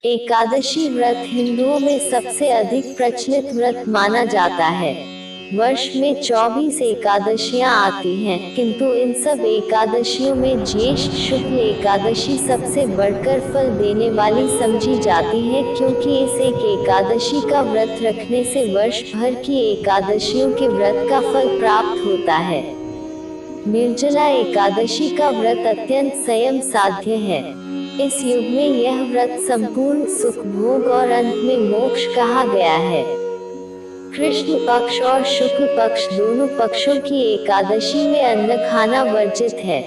एकादशी व्रत हिंदुओं में सबसे अधिक प्रचलित व्रत माना जाता है। वर्ष में 24 एकादशियां आती हैं, किंतु इन सब एकादशियों में ज्येष्ठ शुक्ल एकादशी सबसे बढ़कर फल देने वाली समझी जाती है, क्योंकि इस एक एकादशी का व्रत रखने से वर्ष भर की एकादशियों के व्रत का फल प्राप्त होता है। निर्जला एकादशी का व्रत अत्यंत संयम साध्य है। इस युग में यह व्रत संपूर्ण सुख भोग और अंत में मोक्ष कहा गया है। कृष्ण पक्ष और शुक्ल पक्ष दोनों पक्षों की एकादशी में अन्न खाना वर्जित है।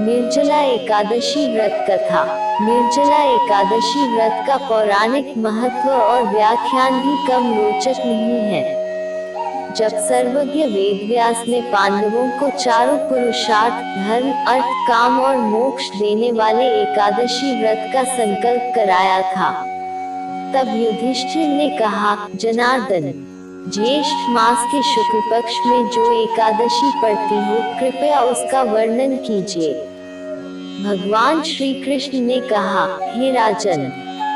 निर्जला एकादशी व्रत कथा। निर्जला एकादशी व्रत का पौराणिक महत्व और व्याख्यान भी कम रोचक नहीं है। जब सर्वज्ञ वेदव्यास ने पांडवों को चारों पुरुषार्थ धर्म अर्थ काम और मोक्ष देने वाले एकादशी व्रत का संकल्प कराया था, तब युधिष्ठिर ने कहा, जनार्दन, ज्येष्ठ मास के शुक्ल पक्ष में जो एकादशी पड़ती हो, कृपया उसका वर्णन कीजिए। भगवान श्री कृष्ण ने कहा, हे राजन,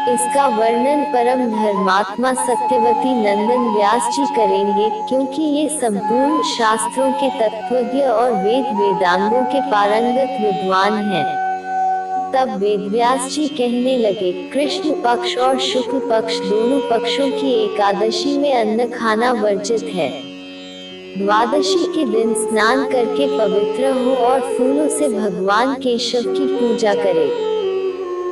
इसका वर्णन परम धर्मात्मा सत्यवती नंदन व्यास जी करेंगे, क्योंकि ये संपूर्ण शास्त्रों के तत्वज्ञ और वेद वेदांगों के पारंगत विद्वान हैं। तब वेदव्यास जी कहने लगे, कृष्ण पक्ष और शुक्ल पक्ष दोनों पक्षों की एकादशी में अन्न खाना वर्जित है। द्वादशी के दिन स्नान करके पवित्र हो और फूलों से भगवान केशव की पूजा करे।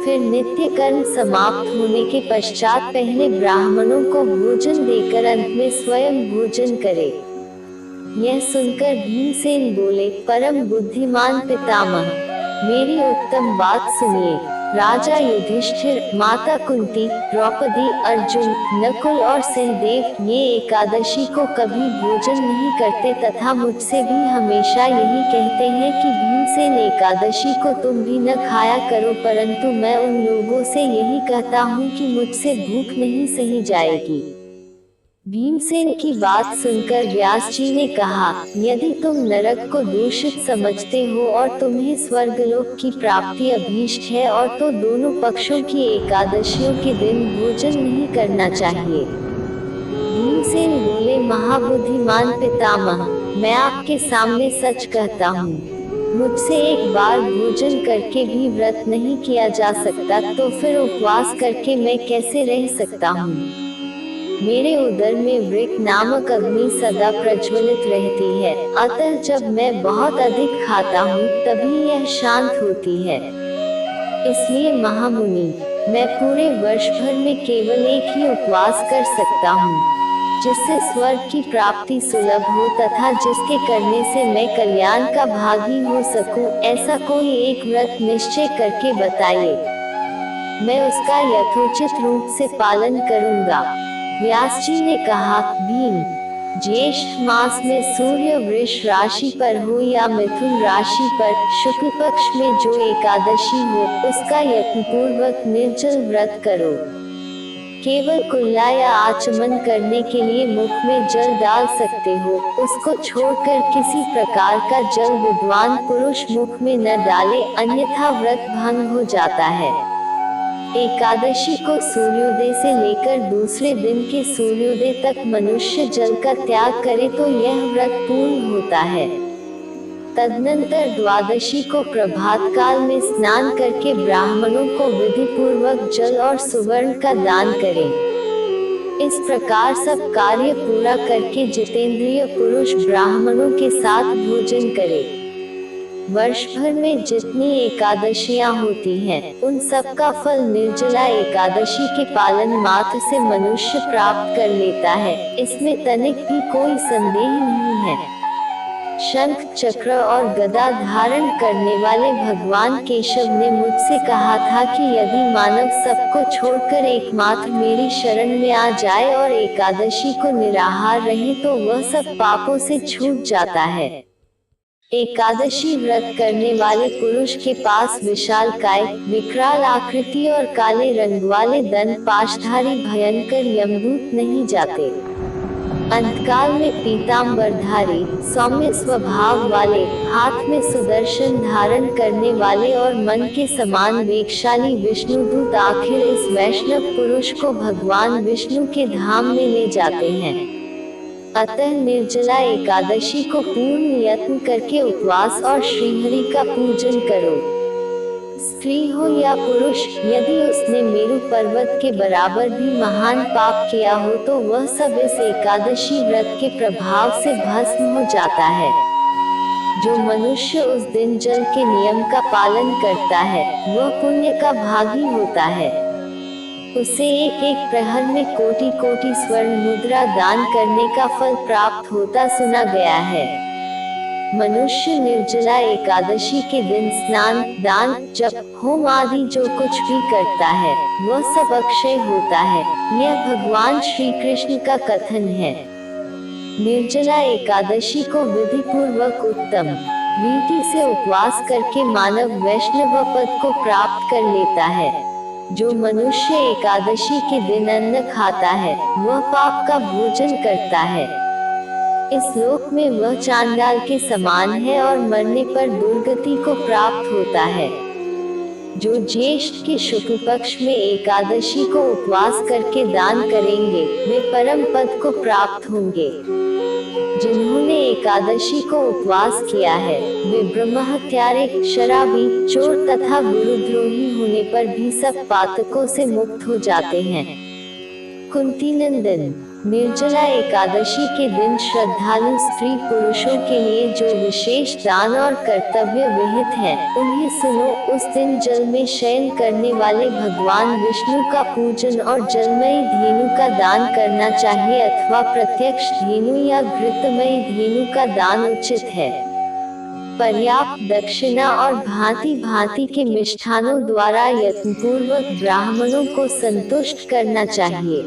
फिर नित्य कर्म समाप्त होने के पश्चात पहले ब्राह्मणों को भोजन देकर अंत में स्वयं भोजन करे। यह सुनकर भीमसेन बोले, परम बुद्धिमान पितामह, मेरी उत्तम बात सुनिए। राजा युधिष्ठिर, माता कुंती, द्रौपदी, अर्जुन, नकुल और सहदेव ये एकादशी को कभी भोजन नहीं करते तथा मुझसे भी हमेशा यही कहते हैं कि भीमसेन एकादशी को तुम भी न खाया करो, परंतु मैं उन लोगों से यही कहता हूँ कि मुझसे भूख नहीं सही जाएगी। भीमसेन की बात सुनकर व्यास जी ने कहा, यदि तुम नरक को दूषित समझते हो और तुम्हें स्वर्गलोक की प्राप्ति अभीष्ट है और तो दोनों पक्षों की एकादशियों के दिन भोजन नहीं करना चाहिए। भीमसेन बोले, महाबुद्धिमान पितामह, मैं आपके सामने सच कहता हूँ, मुझसे एक बार भोजन करके भी व्रत नहीं किया जा सकता, तो फिर उपवास करके मैं कैसे रह सकता हूँ। मेरे उदर में वृक नामक अग्नि सदा प्रज्वलित रहती है, अतः जब मैं बहुत अधिक खाता हूँ तभी यह शांत होती है। इसलिए महामुनि, मैं पूरे वर्ष भर में केवल एक ही उपवास कर सकता हूँ, जिससे स्वर्ग की प्राप्ति सुलभ हो तथा जिसके करने से मैं कल्याण का भागी हो सकूं। ऐसा कोई एक व्रत निश्चय करके बताइए, मैं उसका यथोचित रूप से पालन करूँगा। व्यास जी ने कहा, भीम, ज्येष्ठ मास में सूर्य वृष राशि पर हो या मिथुन राशि पर शुक्ल पक्ष में जो एकादशी हो, उसका यत्नपूर्वक निर्जल व्रत करो। केवल कुल्ला या आचमन करने के लिए मुख में जल डाल सकते हो, उसको छोड़कर किसी प्रकार का जल विद्वान पुरुष मुख में न डाले, अन्यथा व्रत भंग हो जाता है। एकादशी को सूर्योदय से लेकर दूसरे दिन के सूर्योदय तक मनुष्य जल का त्याग करे तो यह व्रत पूर्ण होता है। तदनंतर द्वादशी को प्रभात काल में स्नान करके ब्राह्मणों को विधि पूर्वक जल और सुवर्ण का दान करें। इस प्रकार सब कार्य पूरा करके जितेंद्रिय पुरुष ब्राह्मणों के साथ भोजन करे। वर्ष भर में जितनी एकादशियां होती हैं, उन सब का फल निर्जला एकादशी के पालन मात्र से मनुष्य प्राप्त कर लेता है, इसमें तनिक भी कोई संदेह नहीं है। शंख चक्र और गदा धारण करने वाले भगवान केशव ने मुझसे कहा था कि यदि मानव सबको छोड़कर एकमात्र मेरी शरण में आ जाए और एकादशी को निराहार रहे तो वह सब पापों से छूट जाता है। एकादशी व्रत करने वाले पुरुष के पास विशालकाय, विकराल आकृति और काले रंग वाले दंत पाशधारी भयंकर यमदूत नहीं जाते। अंतकाल में पीताम्बरधारी, सौम्य स्वभाव वाले, हाथ में सुदर्शन धारण करने वाले और मन के समान वेगशाली विष्णुदूत आखिर इस वैष्णव पुरुष को भगवान विष्णु के धाम में ले जाते हैं। अतः निर्जला एकादशी को पूर्ण यत्न करके उपवास और श्रीहरि का पूजन करो। स्त्री हो या पुरुष, यदि उसने मेरु पर्वत के बराबर भी महान पाप किया हो तो वह सब इस एकादशी व्रत के प्रभाव से भस्म हो जाता है। जो मनुष्य उस दिन जल के नियम का पालन करता है वह पुण्य का भागी होता है। उसे एक एक प्रहर में कोटि कोटि स्वर्ण मुद्रा दान करने का फल प्राप्त होता सुना गया है। मनुष्य निर्जला एकादशी के दिन स्नान, दान, जप, होम आदि जो कुछ भी करता है वह सब अक्षय होता है। यह भगवान श्री कृष्ण का कथन है। निर्जला एकादशी को विधि पूर्वक उत्तम रीति से उपवास करके मानव वैष्णव पद को प्राप्त कर लेता है। जो मनुष्य एकादशी के दिन अन्न खाता है वह पाप का भोजन करता है। इस लोक में वह चांडाल के समान है और मरने पर दुर्गति को प्राप्त होता है। जो ज्येष्ठ के शुक्ल पक्ष में एकादशी को उपवास करके दान करेंगे वे परम पद को प्राप्त होंगे। जिन्होंने एकादशी को उपवास किया है वे ब्रह्महत्यारे, शराबी, चोर तथा गुरुद्रोही होने पर भी सब पातकों से मुक्त हो जाते हैं। कुंती नंदन, निर्जला एकादशी के दिन श्रद्धालु स्त्री पुरुषों के लिए जो विशेष दान और कर्तव्य विहित हैं, उन्हें सुनो। उस दिन जल में शयन करने वाले भगवान विष्णु का पूजन और जलमयी धेनु का दान करना चाहिए अथवा प्रत्यक्ष धेनु या घृतमयी धेनु का दान उचित है। पर्याप्त दक्षिणा और भांति भांति के मिष्ठानों द्वारा यत्नपूर्वक ब्राह्मणों को संतुष्ट करना चाहिए।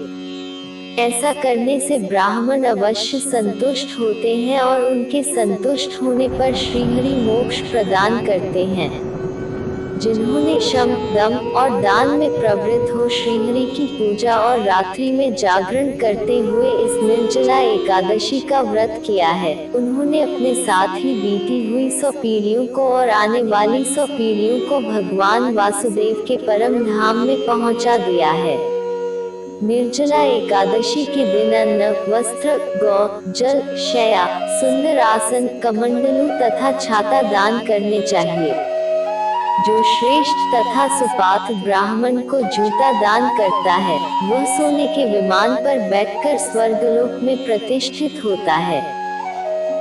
ऐसा करने से ब्राह्मण अवश्य संतुष्ट होते हैं और उनके संतुष्ट होने पर श्रीहरि मोक्ष प्रदान करते हैं। जिन्होंने शम, दम और दान में प्रवृत्त हो श्रीहरि की पूजा और रात्रि में जागरण करते हुए इस निर्जला एकादशी का व्रत किया है, उन्होंने अपने साथ ही बीती हुई 100 पीढ़ियों को और आने वाली 100 पीढ़ियों को भगवान वासुदेव के परम धाम में पहुंचा दिया है। निर्जला एकादशी के दिन अन्न, वस्त्र, गौ, जल, शया, सुंदर आसन, कमंडलू तथा छाता दान करने चाहिए। जो श्रेष्ठ तथा सुपात्र ब्राह्मण को जूता दान करता है वह सोने के विमान पर बैठकर स्वर्गलोक में प्रतिष्ठित होता है।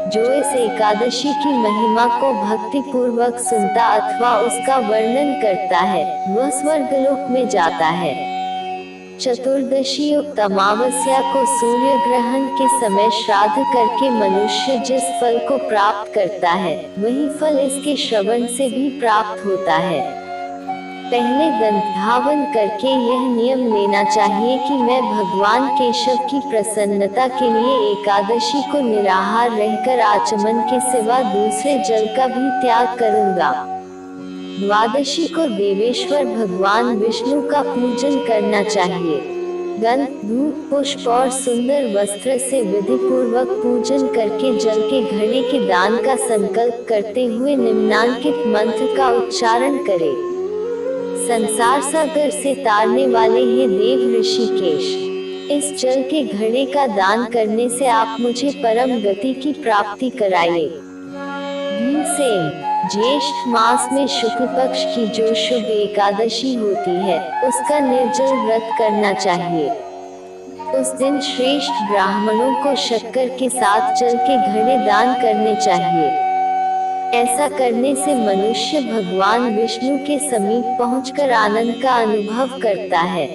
जो इस एकादशी की महिमा को भक्ति पूर्वक सुनता अथवा उसका वर्णन करता है वह स्वर्गलोक में जाता है। चतुर्दशी युक्त अमावस्या को सूर्य ग्रहण के समय श्राद्ध करके मनुष्य जिस फल को प्राप्त करता है वही फल इसके श्रवण से भी प्राप्त होता है। पहले दंतधावन करके यह नियम लेना चाहिए कि मैं भगवान केशव की प्रसन्नता के लिए एकादशी को निराहार रहकर आचमन के सिवा दूसरे जल का भी त्याग करूंगा। द्वादशी को देवेश्वर भगवान विष्णु का पूजन करना चाहिए। गंध, धूप, पुष्प और सुंदर वस्त्र से विधि पूर्वक पूजन करके जल के घड़े के दान का संकल्प करते हुए निम्नांकित मंत्र का उच्चारण करें। संसार सागर से तारने वाले हे देव ऋषिकेश, इस जल के घड़े का दान करने से आप मुझे परम गति की प्राप्ति कराइए। भीमसेन, ज्येष्ठ मास में शुक्ल पक्ष की जो शुभ एकादशी होती है उसका निर्जल व्रत करना चाहिए। उस दिन श्रेष्ठ ब्राह्मणों को शक्कर के साथ जल के घड़े दान करने चाहिए। ऐसा करने से मनुष्य भगवान विष्णु के समीप पहुंचकर आनंद का अनुभव करता है।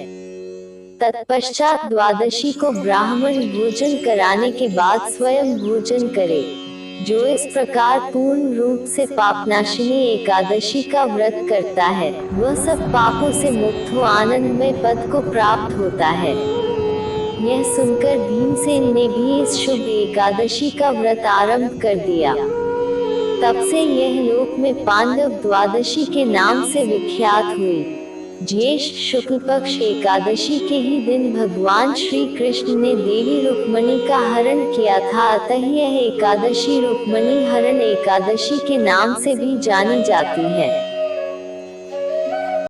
तत्पश्चात द्वादशी को ब्राह्मण भोजन कराने के बाद स्वयं भोजन करे। जो इस प्रकार पूर्ण रूप से पापनाशिनी एकादशी का व्रत करता है वह सब पापों से मुक्त हो आनंदमय पद को प्राप्त होता है। यह सुनकर भीमसेन ने भी इस शुभ एकादशी का व्रत आरंभ कर दिया। तब से यह लोक में पांडव द्वादशी के नाम से विख्यात हुई। ज्येष्ठ शुक्ल पक्ष एकादशी के ही दिन भगवान श्री कृष्ण ने देवी रुक्मणी का हरण किया था, अतः यह एकादशी रुक्मणी हरण एकादशी के नाम से भी जानी जाती है।